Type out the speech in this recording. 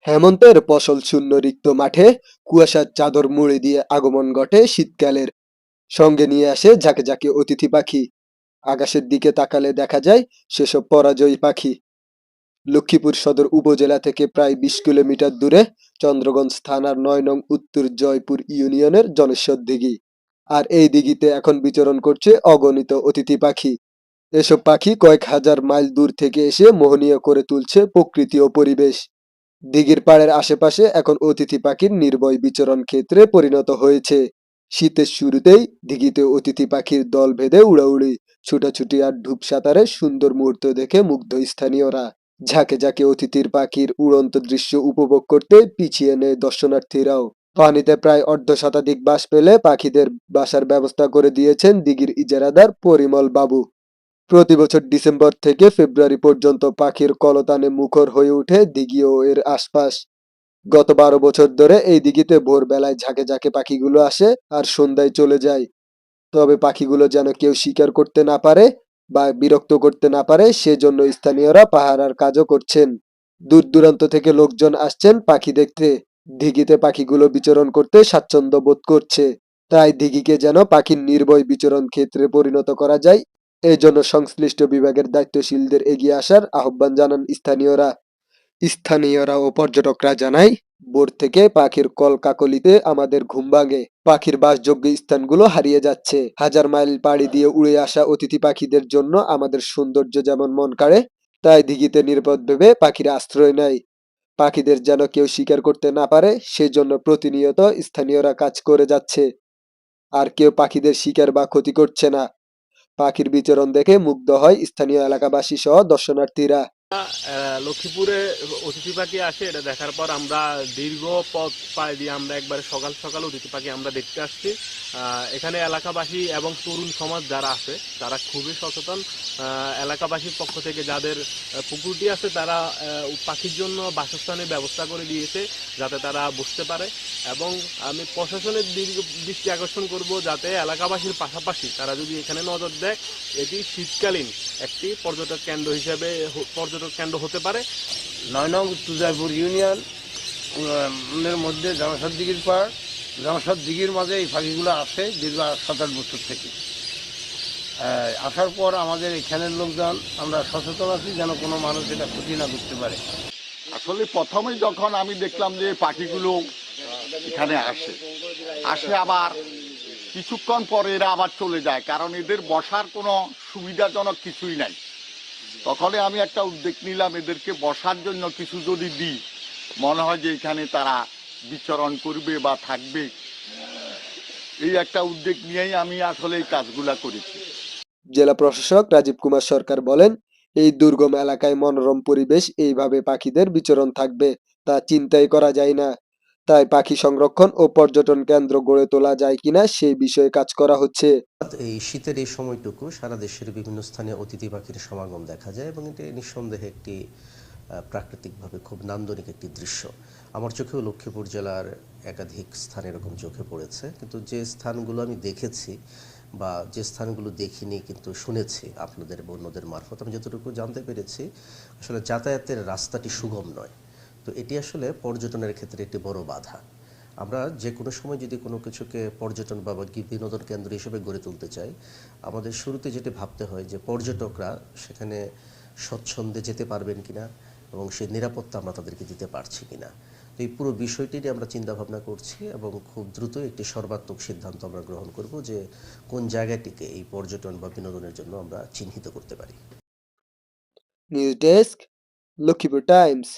হেমন্তের ফসল শূন্য রিক্ত মাঠে কুয়াশার চাদর মুড়ি দিয়ে আগমন ঘটে শীতকালের। সঙ্গে নিয়ে আসে ঝাঁকে ঝাঁকে অতিথি পাখি। আকাশের দিকে তাকালে দেখা যায় সেসব পরাজয়ী পাখি। লক্ষ্মীপুর সদর উপজেলা থেকে প্রায় 20 কিলোমিটার দূরে চন্দ্রগঞ্জ থানার 9 নং উত্তর জয়পুর ইউনিয়নের জলেশ্বর দিঘি। আর এই দিঘিতে এখন বিচরণ করছে অগণিত অতিথি পাখি। এসব পাখি কয়েক হাজার মাইল দূর থেকে এসে মোহনীয় করে তুলছে প্রকৃতি ও পরিবেশ। দিঘির পাড়ের আশেপাশে এখন অতিথি পাখির নির্ভয় বিচরণ ক্ষেত্রে পরিণত হয়েছে। শীতের শুরুতেই দিঘিতে অতিথি পাখির দল বেঁধে উড়াউড়ি, ছুটাছুটি আর ডুব সাঁতারের সুন্দর মুহূর্ত দেখে মুগ্ধ স্থানীয়রা। ঝাঁকে ঝাঁকে অতিথির পাখির উড়ন্ত দৃশ্য উপভোগ করতে পিছিয়ে নেয় দর্শনার্থীরাও। পানিতে প্রায় অর্ধশতাধিক বাস পেলে পাখিদের বাসার ব্যবস্থা করে দিয়েছেন দিঘির ইজারাদার পরিমল বাবু। প্রতি বছর ডিসেম্বর থেকে ফেব্রুয়ারি পর্যন্ত পাখির কলতানে মুখর হয়ে ওঠে দিঘি ও এর আশপাশ। গত 12 বছর ধরে এই দিঘিতে ভোরবেলায় ঝাঁকে ঝাঁকে পাখিগুলো আসে আর সন্ধ্যায় চলে যায়। তবে পাখিগুলো যেন কেউ শিকার করতে না পারে বা বিরক্ত করতে না পারে সেজন্য স্থানীয়রা পাহারার কাজও করছেন। দূর দূরান্ত থেকে লোকজন আসছেন পাখি দেখতে। দিঘিতে পাখিগুলো বিচরণ করতে স্বাচ্ছন্দ্য বোধ করছে। তাই দিঘিকে যেন পাখির নির্ভয় বিচরণ ক্ষেত্রে পরিণত করা যায়, এই জন্য সংশ্লিষ্ট বিভাগের দায়িত্বশীলদের এগিয়ে আসার আহ্বান জানান স্থানীয়রা। স্থানীয়রা ও পর্যটকরা জানায়, ভোর থেকে পাখির কলকাকলিতে আমাদের ঘুম ভাঙে। পাখির বাসযোগ্য স্থানগুলো হারিয়ে যাচ্ছে। হাজার মাইল পাড়ি দিয়ে উড়ে আসা অতিথি পাখিদের জন্য আমাদের সৌন্দর্য যেমন মন কাড়ে, তাই দিঘিতে নিরাপদ ভেবে পাখিরা আশ্রয় নেয়। পাখিদের যেন কেউ শিকার করতে না পারে সেজন্য প্রতিনিয়ত স্থানীয়রা কাজ করে যাচ্ছে। আর কেউ পাখিদের শিকার বা ক্ষতি করছে না। পাখির বিচরণ দেখে মুগ্ধ হয় স্থানীয় এলাকাবাসী সহ দর্শনার্থীরা। লক্ষ্মীপুরে অতিথি পাখি আসে, এটা দেখার পর আমরা দীর্ঘ পথ পাড়ি দিয়ে আমরা একবারে সকাল সকাল অতিথি পাখি আমরা দেখতে আসছি। এখানে এলাকাবাসী এবং তরুণ সমাজ যারা আছে তারা খুবই সচেতন। এলাকাবাসীর পক্ষ থেকে যাদের পুকুরটি আছে তারা পাখির জন্য বাসস্থানের ব্যবস্থা করে দিয়েছে যাতে তারা বুঝতে পারে। এবং আমি প্রশাসনের দৃষ্টি আকর্ষণ করব যাতে এলাকাবাসীর পাশাপাশি তারা যদি এখানে নজর দেয়, এটি শীতকালীন একটি পর্যটক কেন্দ্র হিসেবে পর্যটক কেন্দ্র হতে পারে। 9 নং তুজাইপুর ইউনিয়ন এর মধ্যে জামসাদ দিঘির পাড়, জামসাদ দিঘির মাঝে এই পাখিগুলো আসে দীর্ঘ 7-8 বছর থেকে। আসার পর আমাদের এখানের লোকজন আমরা সচেতন আছি যেন কোনো মানুষ এটা ক্ষতি না করতে পারে। আসলে প্রথমে যখন আমি দেখলাম যে পাখিগুলো এখানে আসে আসে আবার কিছুক্ষণ পরে এরা আবার চলে যায়, কারণ এদের বসার কোনো সুবিধাজনক কিছুই নাই। তখনই আমি একটা উদ্যোগ নিলাম, এদেরকে বসার জন্য কিছু যদি দিই, মনে হয় যে এখানে তারা বিচরণ করবে বা থাকবে। এই একটা উদ্যোগ নিয়েই আমি আসলে এই কাজগুলা করেছি। জেলা প্রশাসক রাজীব কুমার সরকার বলেন, এই দুর্গম এলাকায় মনোরম পরিবেশ এইভাবে পাখিদের বিচরণ থাকবে তা চিন্তাই করা যায় না। তাই পাখি সংরক্ষণ ও পর্যটন কেন্দ্র গড়ে তোলা যায় কিনা সেই বিষয়ে কাজ করা হচ্ছে। এই শীতের এই সময়টুকু সারা দেশের বিভিন্ন স্থানে অতিথি পাখির সমাগম দেখা যায় এবং এটি নিঃসন্দেহে একটি প্রাকৃতিকভাবে খুব নান্দনিক একটি দৃশ্য। আমার চোখেও লক্ষ্মীপুর জেলার একাধিক স্থান এরকম চোখে পড়েছে, কিন্তু যে স্থানগুলো আমি দেখেছি বা যে স্থানগুলো দেখিনি কিন্তু শুনেছি আপনাদের অন্যদের মারফত, আমি যতটুকু জানতে পেরেছি আসলে যাতায়াতের রাস্তাটি সুগম নয়। তো এটি আসলে পর্যটনের ক্ষেত্রে একটি বড় বাধা। আমরা যে কোনো সময় যদি কোনো কিছুকে পর্যটন বা বিনোদন কেন্দ্র হিসেবে গড়ে তুলতে চাই, আমাদের শুরুতে যেটি ভাবতে হয় যে পর্যটকরা সেখানে স্বচ্ছন্দে যেতে পারবেন কিনা এবং সেই নিরাপত্তা আমরা তাদেরকে দিতে পারছি কিনা। তো এই পুরো বিষয়টি নিয়ে আমরা চিন্তাভাবনা করছি এবং খুব দ্রুত একটি সর্বাত্মক সিদ্ধান্ত আমরা গ্রহণ করব যে কোন জায়গাটিকে এই পর্যটন বা বিনোদনের জন্য আমরা চিহ্নিত করতে পারি। News desk, Lakshmipur Times.